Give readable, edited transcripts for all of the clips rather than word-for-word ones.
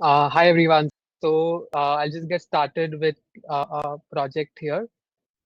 Hi everyone. I'll just get started with a project here.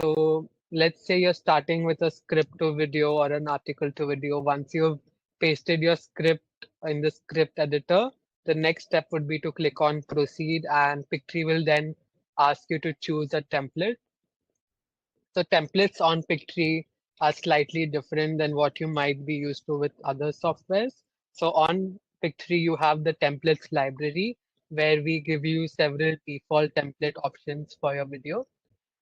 So let's say you're starting with a script to video or an article to video. Once you've pasted your script in the script editor, the next step would be to click on proceed, and Pictory will then ask you to choose a template. So templates on Pictory are slightly different than what you might be used to with other softwares. So on Pictory, you have the templates library where we give you several default template options for your video.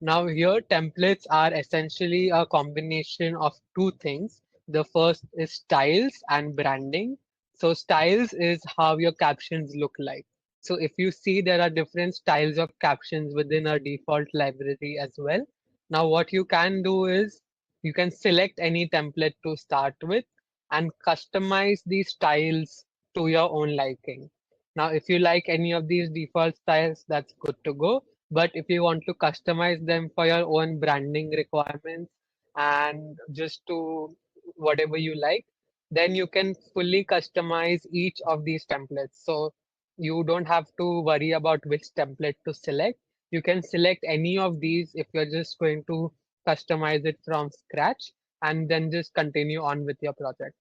Now here templates are essentially a combination of two things. The first is styles and branding. So styles is how your captions look like. So if you see there are different styles of captions within our default library as well. Now what you can do is you can select any template to start with and customize these styles to your own liking. Now if you like any of these default styles, that's good to go. But if you want to customize them for your own branding requirements and just to whatever you like, then you can fully customize each of these templates. So you don't have to worry about which template to select. You can select any of these if you're just going to customize it from scratch and then just continue on with your project.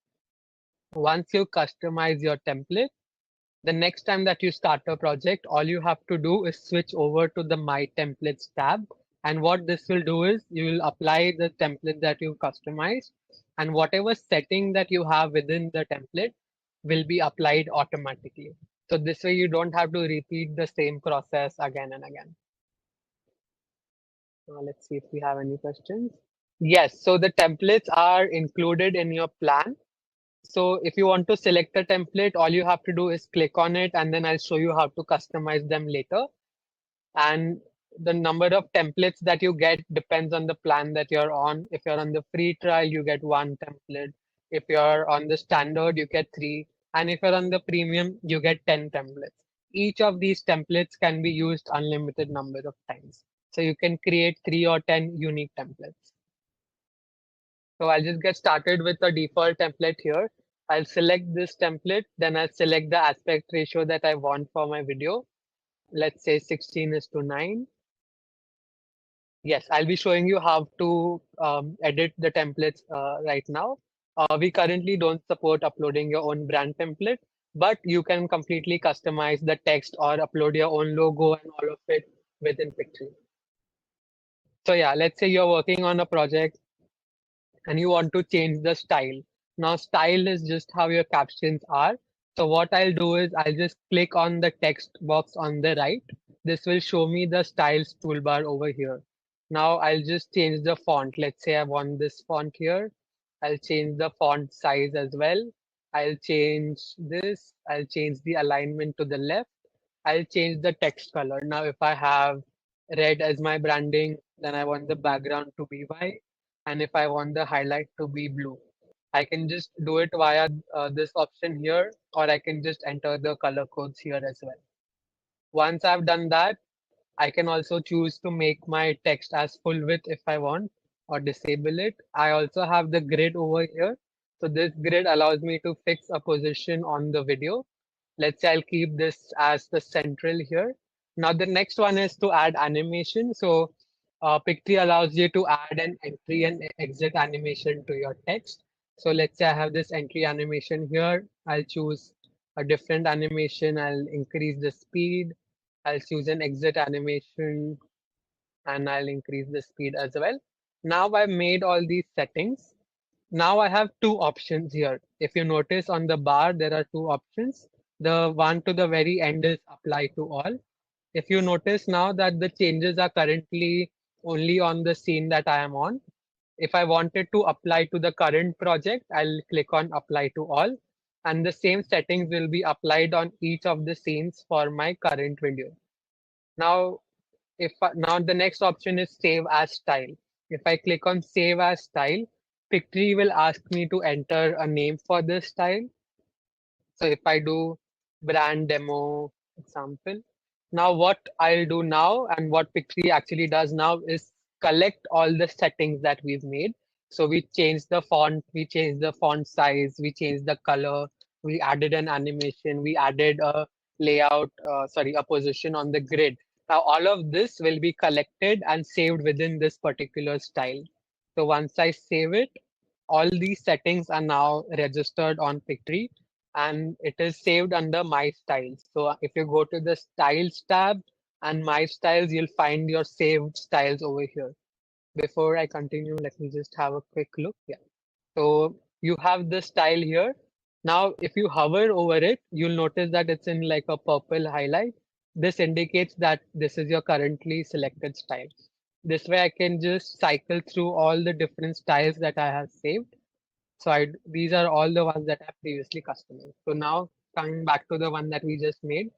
Once you customize your template, the next time that you start a project, all you have to do is switch over to the My Templates tab. And what this will do is you will apply the template that you customized, and whatever setting that you have within the template will be applied automatically. So this way you don't have to repeat the same process again and again. Let's see if we have any questions. Yes, so the templates are included in your plan. So if you want to select a template, all you have to do is click on it, and then I'll show you how to customize them later. And the number of templates that you get depends on the plan that you're on. If you're on the free trial, you get one template. If you're on the standard, you get three. And if you're on the premium, you get 10 templates. Each of these templates can be used unlimited number of times. So you can create 3 or 10 unique templates. So I'll just get started with the default template here. I'll select this template, then I'll select the aspect ratio that I want for my video. Let's say 16:9. Yes, I'll be showing you how to edit the templates right now. We currently don't support uploading your own brand template, but you can completely customize the text or upload your own logo and all of it within Pictory. So yeah, let's say you're working on a project and you want to change the style. Now, style is just how your captions are. So what I'll do is I'll just click on the text box on the right. This will show me the styles toolbar over here. Now I'll just change the font. Let's say I want this font here. I'll change the font size as well. I'll change this. I'll change the alignment to the left. I'll change the text color. Now, if I have red as my branding, then I want the background to be white. And if I want the highlight to be blue, I can just do it via this option here, or I can just enter the color codes here as well. Once I've done that, I can also choose to make my text as full width if I want, or disable it. I also have the grid over here. So this grid allows me to fix a position on the video. Let's say I'll keep this as the central here. Now the next one is to add animation. So Pictory allows you to add an entry and exit animation to your text. So let's say I have this entry animation here. I'll choose a different animation. I'll increase the speed. I'll choose an exit animation and I'll increase the speed as well. Now I've made all these settings. Now I have two options here. If you notice on the bar, there are two options. The one to the very end is apply to all. If you notice now that the changes are currently only on the scene that I am on, if I wanted to apply to the current project, I'll click on apply to all, and the same settings will be applied on each of the scenes for my current video. Now, now the next option is save as style. If I click on save as style, Pictory will ask me to enter a name for this style. So if I do brand demo example, now what I'll do now and what Pictory actually does now is collect all the settings that we've made. So we changed the font, we changed the font size, we changed the color, we added an animation, we added a layout, a position on the grid. Now, all of this will be collected and saved within this particular style. So once I save it, all these settings are now registered on Pictory and it is saved under My Styles. So if you go to the Styles tab and My Styles, you'll find your saved styles over here. Before I continue, let me just have a quick look. Yeah. So you have the style here. Now, if you hover over it, you'll notice that it's in like a purple highlight. This indicates that this is your currently selected style. This way I can just cycle through all the different styles that I have saved. So these are all the ones that I previously customized. So now coming back to the one that we just made,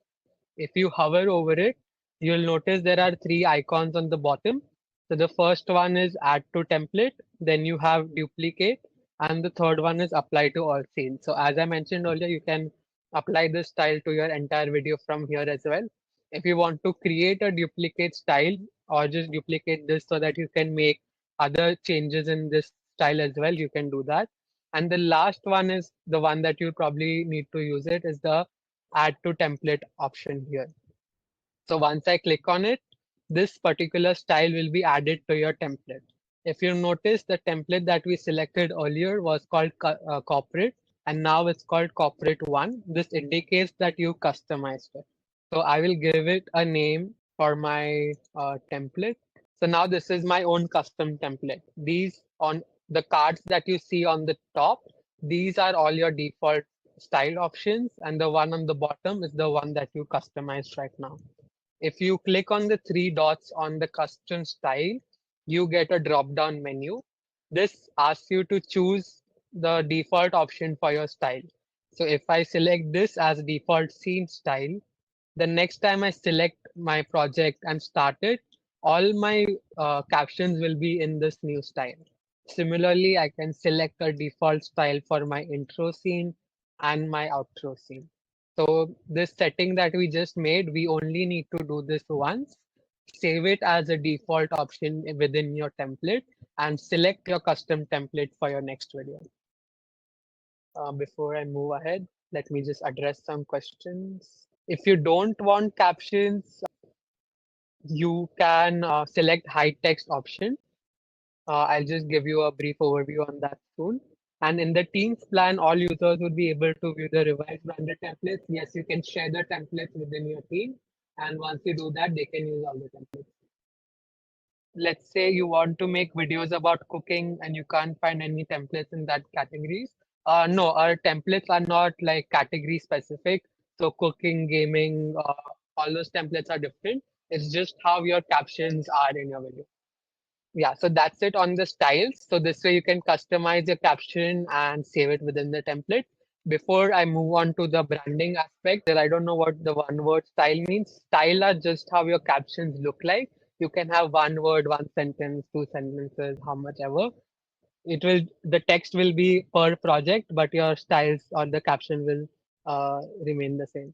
if you hover over it, you'll notice there are three icons on the bottom. So the first one is add to template, then you have duplicate, and the third one is apply to all scenes. So as I mentioned earlier, you can apply this style to your entire video from here as well. If you want to create a duplicate style or just duplicate this so that you can make other changes in this style as well, you can do that. And the last one is the one that you probably need to use it is the add to template option here. So once I click on it, this particular style will be added to your template. If you notice, the template that we selected earlier was called corporate, and now it's called corporate one. This indicates that you customized it. So I will give it a name for my template. So now this is my own custom template. These on the cards that you see on the top, these are all your default style options, and the one on the bottom is the one that you customized right now. If you click on the three dots on the custom style, you get a drop down menu. This asks you to choose the default option for your style. So if I select this as default scene style, the next time I select my project and start it, all my captions will be in this new style. Similarly, I can select a default style for my intro scene and my outro scene. So this setting that we just made, we only need to do this once. Save it as a default option within your template and select your custom template for your next video. Before I move ahead, let me just address some questions. If you don't want captions, you can select hide text option. I'll just give you a brief overview on that soon. And in the Teams plan, all users would be able to view the revised branded templates. Yes, you can share the templates within your team. And once you do that, they can use all the templates. Let's say you want to make videos about cooking and you can't find any templates in that categories. No, our templates are not like category specific. So cooking, gaming, all those templates are different. It's just how your captions are in your video. Yeah, so that's it on the styles. So this way you can customize your caption and save it within the template. Before I move on to the branding aspect, I don't know what the one word style means. Style are just how your captions look like. You can have one word, one sentence, two sentences, how much ever. The text will be per project, but your styles or the caption will remain the same.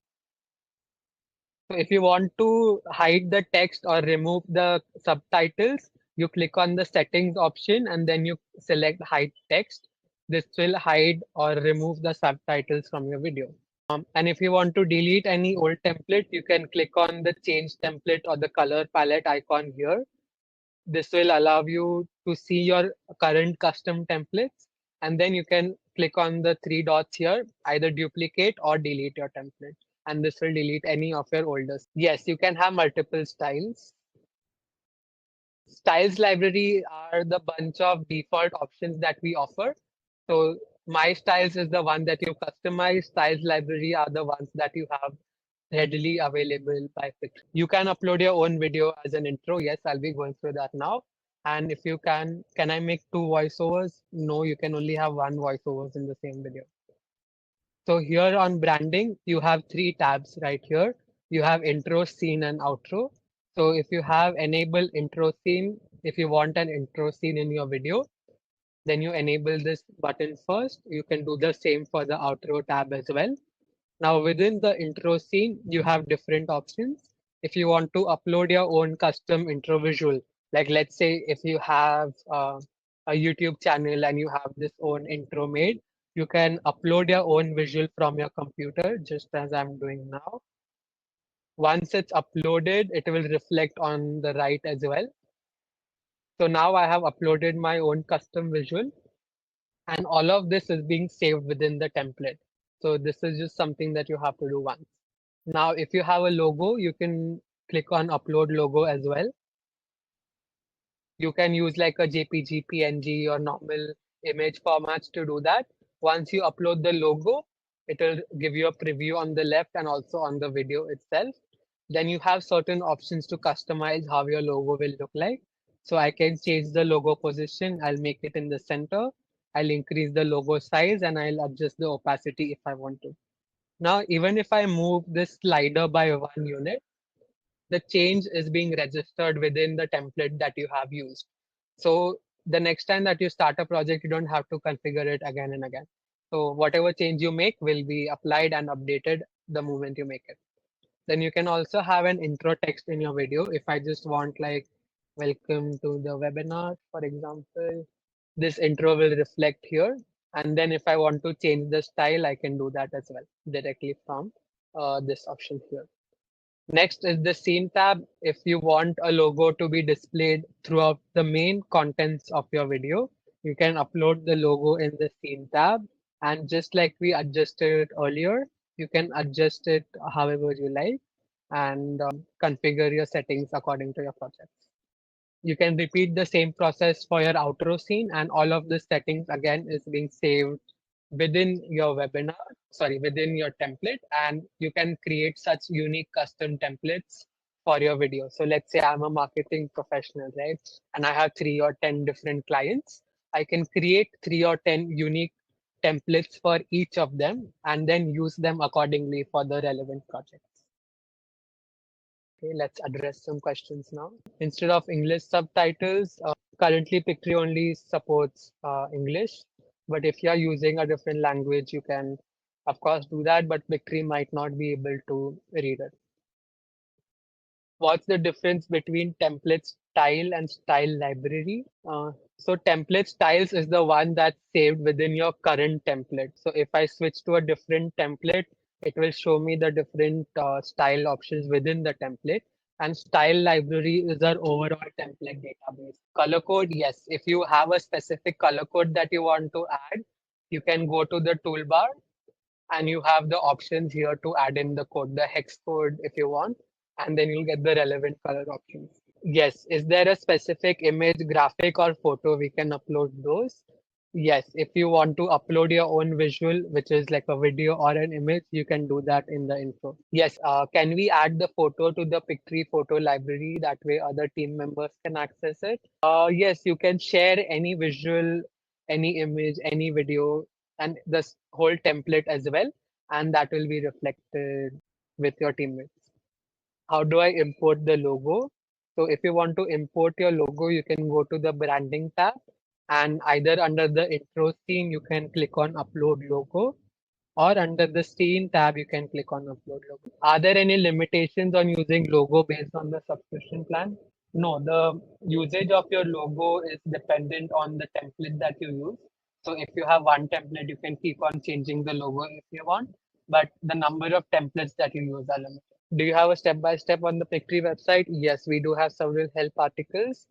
So if you want to hide the text or remove the subtitles, you click on the settings option and then you select hide text. This will hide or remove the subtitles from your video. And if you want to delete any old template, you can click on the change template or the color palette icon here. This will allow you to see your current custom templates. And then you can click on the three dots here, either duplicate or delete your template. And this will delete any of your older. Yes, you can have multiple styles. Styles library are the bunch of default options that we offer. So my styles is the one that you customize. Styles library are the ones that you have readily available by Pictory. You can upload your own video as an intro. Yes, I'll be going through that now. And if you can I make two voiceovers? No, you can only have one voiceovers in the same video. So here on branding, you have three tabs right here. You have intro, scene, and outro. So if you have enable intro scene, if you want an intro scene in your video, then you enable this button first. You can do the same for the outro tab as well. Now within the intro scene, you have different options. If you want to upload your own custom intro visual, like let's say if you have a YouTube channel and you have this own intro made, you can upload your own visual from your computer, just as I'm doing now. Once it's uploaded, it will reflect on the right as well. So now I have uploaded my own custom visual, and all of this is being saved within the template. So this is just something that you have to do once. Now, if you have a logo, you can click on upload logo as well. You can use like a JPG, PNG, or normal image formats to do that. Once you upload the logo, it will give you a preview on the left and also on the video itself. Then you have certain options to customize how your logo will look like. So I can change the logo position. I'll make it in the center. I'll increase the logo size and I'll adjust the opacity if I want to. Now, even if I move this slider by 1 unit, the change is being registered within the template that you have used. So the next time that you start a project, you don't have to configure it again and again. So whatever change you make will be applied and updated the moment you make it. Then you can also have an intro text in your video. If I just want like, welcome to the webinar, for example, this intro will reflect here. And then if I want to change the style, I can do that as well directly from this option here. Next is the scene tab. If you want a logo to be displayed throughout the main contents of your video, you can upload the logo in the scene tab. And just like we adjusted it earlier, you can adjust it however you like and configure your settings according to your project. You can repeat the same process for your outro scene, and all of the settings again is being saved within your webinar, sorry, within your template, and you can create such unique custom templates for your video. So let's say I'm a marketing professional, right? And I have 3 or 10 different clients. I can create 3 or 10 unique templates for each of them and then use them accordingly for the relevant projects. Okay, let's address some questions now. Instead of English subtitles, currently Pictory only supports English, but if you are using a different language, you can, of course, do that, but Pictory might not be able to read it. What's the difference between template style and style library? So template styles is the one that's saved within your current template. So if I switch to a different template, it will show me the different style options within the template. And style library is our overall template database. Color code, yes. If you have a specific color code that you want to add, you can go to the toolbar and you have the options here to add in the code, the hex code if you want, and then you'll get the relevant color options. Yes. Is there a specific image, graphic, or photo we can upload those? Yes. If you want to upload your own visual, which is like a video or an image, you can do that in the intro. Yes. Can we add the photo to the Pictory photo library? That way other team members can access it. Yes, you can share any visual, any image, any video, and this whole template as well. And that will be reflected with your teammates. How do I import the logo? So if you want to import your logo, you can go to the branding tab and either under the intro scene, you can click on upload logo, or under the scene tab, you can click on upload logo. Are there any limitations on using logo based on the subscription plan? No, the usage of your logo is dependent on the template that you use. So if you have one template, you can keep on changing the logo if you want, but the number of templates that you use are limited. Do you have a step-by-step on the Pictory website? Yes, we do have several help articles.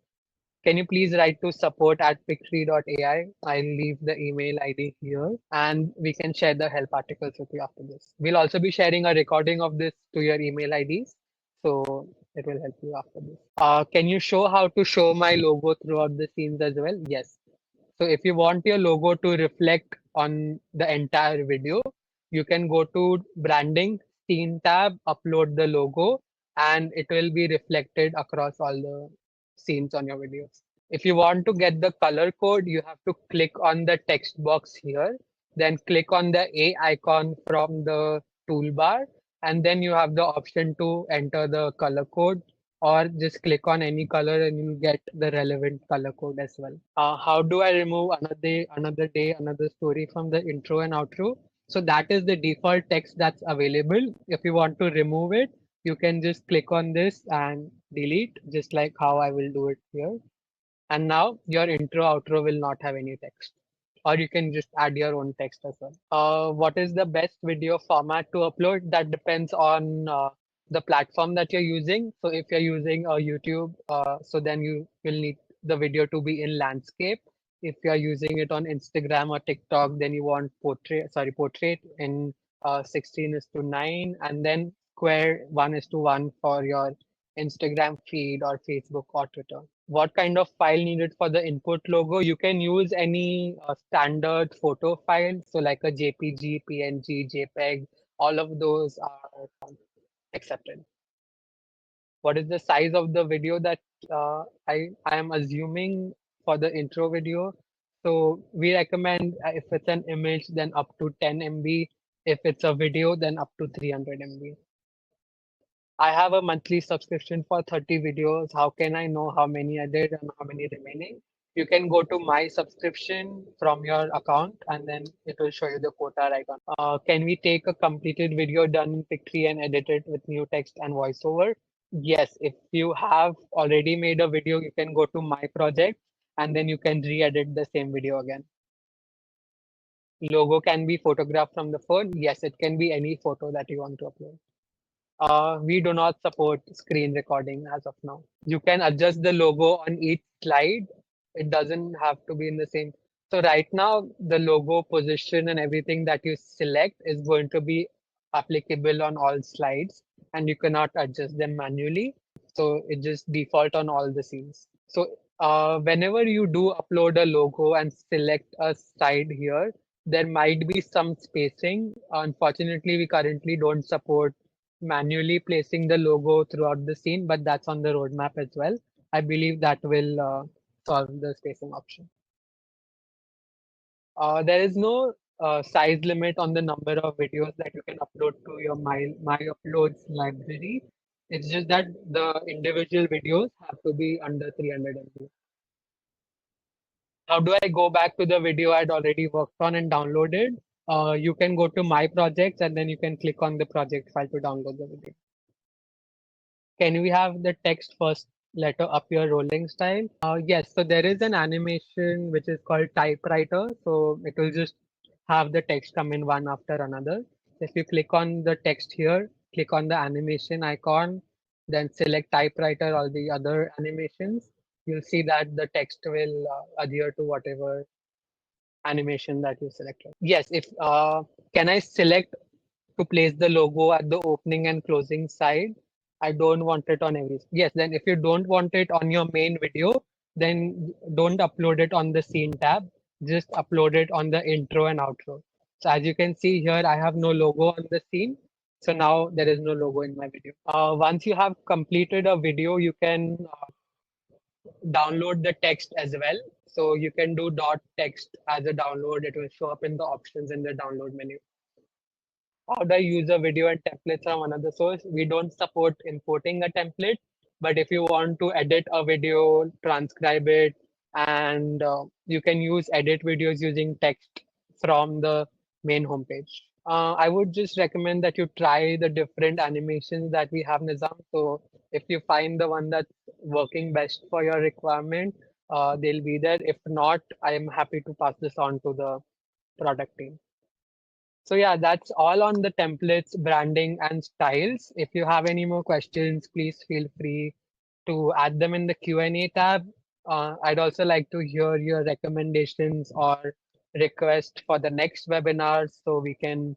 Can you please write to support@pictory.ai? I'll leave the email ID here and we can share the help articles with you after this. We'll also be sharing a recording of this to your email IDs. So it will help you after this. Can you show how to show my logo throughout the scenes as well? Yes. So if you want your logo to reflect on the entire video, you can go to branding, scene tab, upload the logo, and it will be reflected across all the scenes on your videos. If you want to get the color code, you have to click on the text box here, then click on the A icon from the toolbar, and then you have the option to enter the color code, or just click on any color and you'll get the relevant color code as well. How do I remove another story from the intro and outro? So that is the default text that's available. If you want to remove it, you can just click on this and delete, just like how I will do it here. And now your intro outro will not have any text. Or you can just add your own text as well. What is the best video format to upload? That depends on the platform that you're using. So if you're using a YouTube, so then you will need the video to be in landscape. If you're using it on Instagram or TikTok, then you want portrait in 16 is to 9, and then square 1 is to 1 for your Instagram feed or Facebook or Twitter. What kind of file needed for the input logo? You can use any standard photo file, so like a JPG, PNG, JPEG, all of those are accepted. What is the size of the video that I am assuming for the intro video? So we recommend if it's an image, then up to 10 MB. If it's a video, then up to 300 MB. I have a monthly subscription for 30 videos. How can I know how many I did and how many remaining? You can go to my subscription from your account and then it will show you the quota icon. Can we take a completed video done in Pictory and edit it with new text and voiceover? Yes, if you have already made a video, you can go to my project and then you can re-edit the same video again. Logo can be photographed from the phone. Yes, it can be any photo that you want to upload. We do not support screen recording as of now. You can adjust the logo on each slide. It doesn't have to be in the same. So right now, the logo position and everything that you select is going to be applicable on all slides, and you cannot adjust them manually. So it just default on all the scenes. So whenever you do upload a logo and select a side here, there might be some spacing. Unfortunately, we currently don't support manually placing the logo throughout the scene, but that's on the roadmap as well. I believe that will solve the spacing option. There is no size limit on the number of videos that you can upload to your My Uploads library. It's just that the individual videos have to be under 300 MB. How do I go back to the video I'd already worked on and downloaded? You can go to My Projects and then you can click on the project file to download the video. Can we have the text first letter appear rolling style? Yes, so there is an animation which is called typewriter. So it will just have the text come in one after another. If you click on the text here, click on the animation icon, then select typewriter or the other animations, you'll see that the text will adhere to whatever animation that you selected. Yes, if can I select to place the logo at the opening and closing side? I don't want it on every. Yes, then if you don't want it on your main video, then don't upload it on the scene tab. Just upload it on the intro and outro. So as you can see here, I have no logo on the scene. So now there is no logo in my video. Once you have completed a video, you can download the text as well. So you can do dot text as a download. It will show up in the options in the download menu. How do I use a video and templates from another source? We don't support importing a template, but if you want to edit a video, transcribe it, and you can use edit videos using text from the main homepage. I would just recommend that you try the different animations that we have, Nizam. So if you find the one that's working best for your requirement, they'll be there. If not, I am happy to pass this on to the product team. So yeah, that's all on the templates, branding, and styles. If you have any more questions, please feel free to add them in the Q&A tab. I'd also like to hear your recommendations or request for the next webinar so we can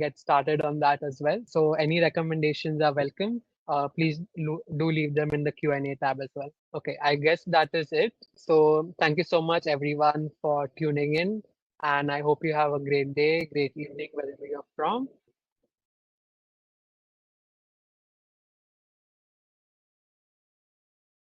get started on that as well. So any recommendations are welcome. Please do leave them in the Q&A tab as well. Okay, I guess that is it. So thank you so much everyone for tuning in. And I hope you have a great day, great evening, wherever you're from.